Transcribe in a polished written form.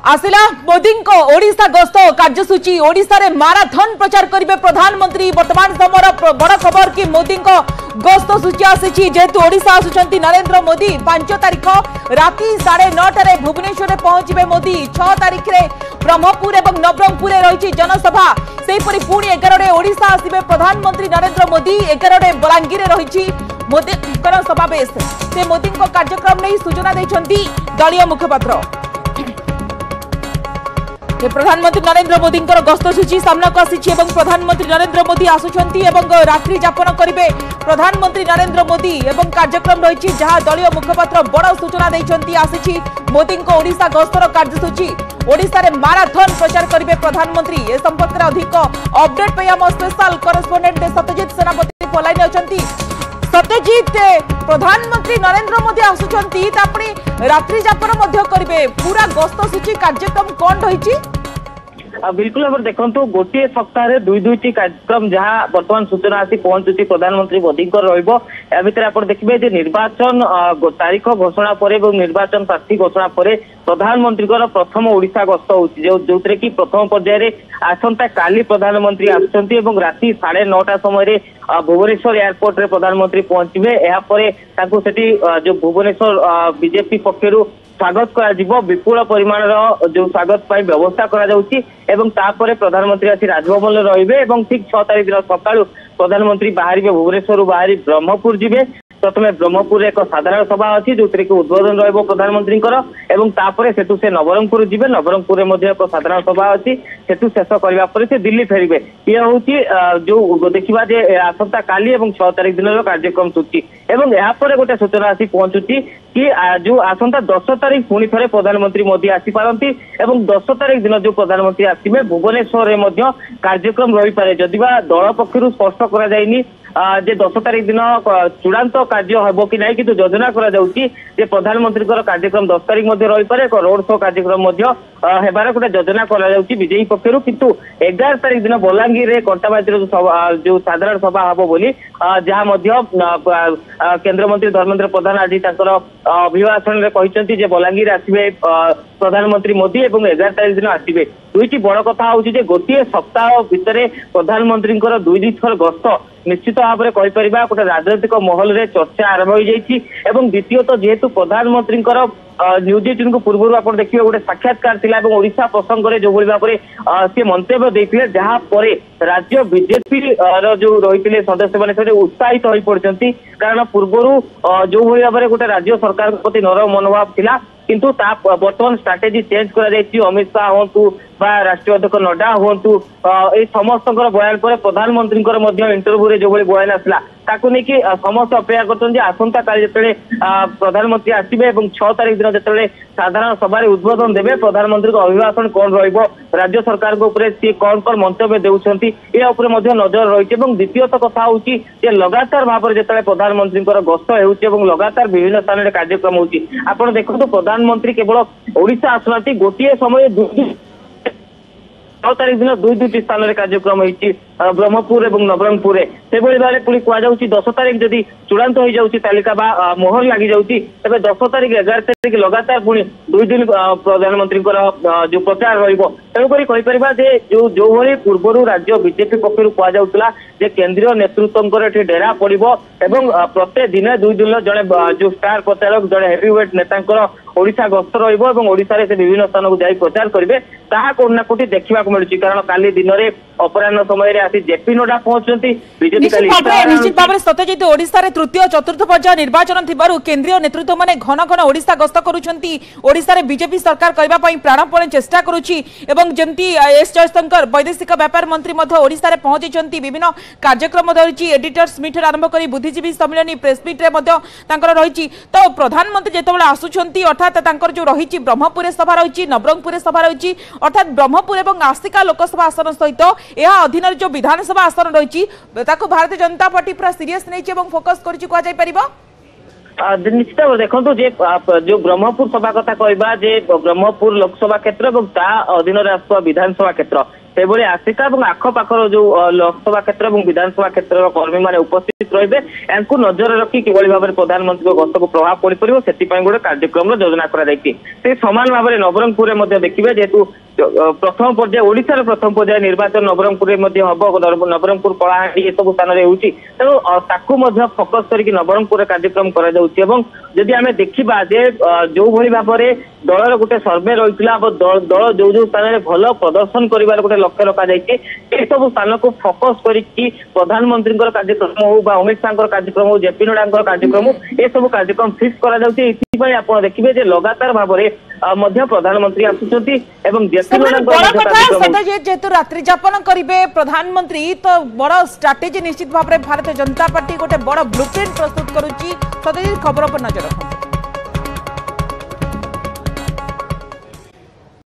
आसिला मोदी ओडिशा गस्त कार्यसूची ओडिशा रे माराथन प्रचार करेंगे प्रधानमंत्री। वर्तमान समय बड़ खबर कि मोदी गस्त सूची आसी जेहेतु ओडिशा आसुचंती नरेंद्र मोदी 5 तारिख राति 9:30 भुवनेश्वर में पहुंचे मोदी। 6 तारिख में ब्रह्मपुर और नवरंगपुर रही जनसभा सेपरी पुणी 11 ओडिशा आसवे प्रधानमंत्री नरेंद्र मोदी। 11 बलांगीर रही मोदी समावेश से मोदी कार्यक्रम नहीं सूचना देते दलीय मुखपात्र। प्रधानमंत्री नरेंद्र मोदी गस्त सूची सामना को आसी प्रधानमंत्री नरेंद्र मोदी आसुचंती रात्रि जापन करेंगे प्रधानमंत्री नरेंद्र मोदी एवं कार्यक्रम रही जहां दलीय मुखपात्र बड़ सूचना देते आसी मोदी ओडिशा गस्तर कार्यसूची। ओडिशा रे माराथन प्रचार करेंगे प्रधानमंत्री। ए संपर्क में अधिक अपडेट पे आम स्पेशल करेस्पोंडेंट सत्यजित सेनापति पलाइन अच्छा। सत्यजित प्रधानमंत्री नरेंद्र मोदी आसुचंती रात्रि जापन करेंगे पूरा गस्त सूची कार्यक्रम कौन रही? बिल्कुल भाव देखो गोटे सप्ताह दुईटी कार्यक्रम जहाँ बर्तमान सूचना आसी पहुंचुची प्रधानमंत्री मोदी भितर आप देखिए निर्वाचन तारीख घोषणा पर निर्वाचन प्रार्थी घोषणा पर प्रधानमंत्री प्रथम ओडिशा गस्त होची जो कि प्रथम पर्याय आसंता काली प्रधानमंत्री आसुचंती राति 9:30 समय भुवनेश्वर एयरपोर्ट रे प्रधानमंत्री पहुंचे। यापर जो भुवनेश्वर बीजेपी पक्षर स्वागत कर विपुल परिमाण जो स्वागत व्यवस्था कर प्रधानमंत्री आसी राजभवन रहिबे एवं ठीक 6 तारिख दिन सकाळु प्रधानमंत्री बाहर भुवनेश्वर बाहरी ब्रह्मपुर जिबे। प्रथम ब्रह्मपुर एक साधारण सभा अच्छी जो उद्बोधन रधानमंत्री सेठू से नवरंगपुर जिबे। नवरंगपुर एक साधारण सभा अच्छी सेठू शेष करने से दिल्ली फेरबे। ये हूँ जो देखा आसंता काली 6 तारिख दिन कार्यक्रम सूची यापर गोटे सूचना आसी पहुंचुची कि जो आसंता 10 तारिख पुणी थे प्रधानमंत्री मोदी आसीपारती 10 तारिख दिन जो प्रधानमंत्री आसवे भुवनेश्वर में कार्यक्रम रही पारे जदिवा दल पक्षर स्पष्ट कर 10 तारिख दिन चूड़ांत कार्य हम कि नहीं, किंतु योजना कर प्रधानमंत्री कार्यक्रम 10 तारिख रही पारे एक रोड शो कार्यक्रम हेबार गोटे योजना बीजेपी पक्षर। किंतु 11 तारिख दिन बलांगीर में कंटाबाजी जो साधारण सभा हम बोली जहाँ केंद्रमंत्री धर्मेंद्र प्रधान आज अभिभाषण में कहते बलांगीर आसवे प्रधानमंत्री मोदी और 11 तारिख दिन आसवे। दुईटी बड़ कथा हूँ गोटे सप्ताह भितर प्रधानमंत्री 2 थर गस्त निश्चित भाव में कहीपर गोटे राजनैतिक महल में चर्चा आरंभ हो जाइए। द्वितीयतः जेहेतु प्रधानमंत्री न्यूज 18 को पूर्व आप देखिए गोटे साक्षात्कार थिला ओडिशा प्रसंग में जो भाव में सी मंतव्य देते जहाँ पर राज्य बीजेपी जो रही सदस्य मैंने उत्साहित हो पड़ते कारण पूर्वर जो भाव में गोटे राज्य सरकार प्रति नरम मनोभाव थिला किंतु बर्तमान स्ट्राटेजी चेंज कर अमित शाह हूँ राष्ट्रीय अध्यक्ष नड्डा हूँ समस्त बयान पर प्रधानमंत्री इंटरव्यू जो बयान आसला ताकू नहीं समस्त अपेक्षा कर आसंता काली जो प्रधानमंत्री आसवे 6 तारिख दिन जो साधारण सभा उद्बोधन देवे प्रधानमंत्री अभिभाषण कौन राज्य सरकार सी कौन कौन मंतव्य देउछंती नजर रही। द्वितीयत कथा हूँ लगातार भाव में जो प्रधानमंत्री गस्त हो लगातार विभिन्न स्थान में कार्यक्रम होती आप देखो प्रधानमंत्री केवल ओडिशा आसुना गोटे समय 6 तारिख दिन 2 स्थान में कार्यक्रम होती ब्रह्मपुर और नवरंगपुर से भाव पुणी कहुच्छी 10 तारिख जदि चूड़ांत हो जाऊँगी तालिका मोहर लगी जाऊँगी तेज 10 तारिख 11 तारिख लगातार पुणी 2 दिन प्रधानमंत्री जो प्रचार रहीपर जो भाई पूर्व राज्य बीजेपी पक्षर कहला केंद्रीय नेतृत्व डेरा पड़ो प्रत्येक दिन 2 दिन जड़े जो स्टार प्रचारक जड़े हेवीवेट नेता ओडिशा गस्त रोडिशा से विभिन्न स्थान को जाई प्रचार करेंगे ताहा कोना कोटी देखा मिलूँ कारण काली दिन में अपराह समय आसी जेपी नड्डा पहुंचती निश्चित भाव में सत्यजित ओडिशा रे तृतीय चतुर्थ पर्याय निर्वाचन थिबारु केंद्रीय नेतृत्व माने घन घन ओडिशा गस्त करुछंती। ओडिशा रे बीजेपी सरकार करबा पई प्राणपणे चेष्टा करुछि एवं जेमती एस जयशंकर वैदेशिक व्यापार मंत्री मध्ये ओडिशा रे पहुंचीचंती विभिन्न कार्यक्रम रही एडिटर्स मीट आरंभ करी बुद्धिजीवी सम्मेलन प्रेस मीट रे मध्ये तांकर रही। तो प्रधानमंत्री जेतेबेले आसुछंती अर्थात तांकर जो रही ब्रह्मपुर सभा रही नवरंगपुर सभा रही अर्थात ब्रह्मपुर और आसिका लोकसभा आसन सहित यह अधीन जो विधानसभा आसन रही भारतीय जनता पार्टी पूरा सीरियस नहीं फोकस कर निश्चित देखो जो ब्रह्मपुर सभा कथा कहवा ब्रह्मपुर लोकसभा क्षेत्र और अधीन विधानसभा क्षेत्र सेभଳି आसिका और आखपाखर जो लोकसभा क्षेत्र और विधानसभा क्षेत्र कर्मी मैंने उपस्थित रहिबे यांकु नजर रखी किभଳି भाव प्रधानमंत्री गस्त को प्रभाव पड़ पार से गोटे कार्यक्रम योजना कर समान भाव में नवरंगपुर में देखिए जेहेतु प्रथम पर्याय ओडिशार प्रथम पर्याय निर्वाचन नवरंगपुर में हम नवरंगपुर कलाहांडी ये सब स्थान में होती तेणु फोकस करके नवरंगपुर कार्यक्रम करी आम देखा जो भली भाव में दलर गोटे सर्वे रही दल जो जो स्थान में भल प्रदर्शन कर गोटे लक्ष्य रखा जाए सब स्थान को फोकस करके प्रधानमंत्री कार्यक्रम हो अमित शाह कार्यक्रम हो जेपी नड्डा कार्यक्रम ये सब कार्यक्रम फिक्स कर देखिए लगातार भाव में प्रधानमंत्री आसुच्च जेहेतु रात्रि जापन करेंगे प्रधानमंत्री तो बड़ स्ट्राटेजी निश्चित भाव में भारतीय जनता पार्टी गोटे बड़ ब्लूप्रिंट प्रस्तुत करुच्ची। सत्यजित खबर पर नजर रखते।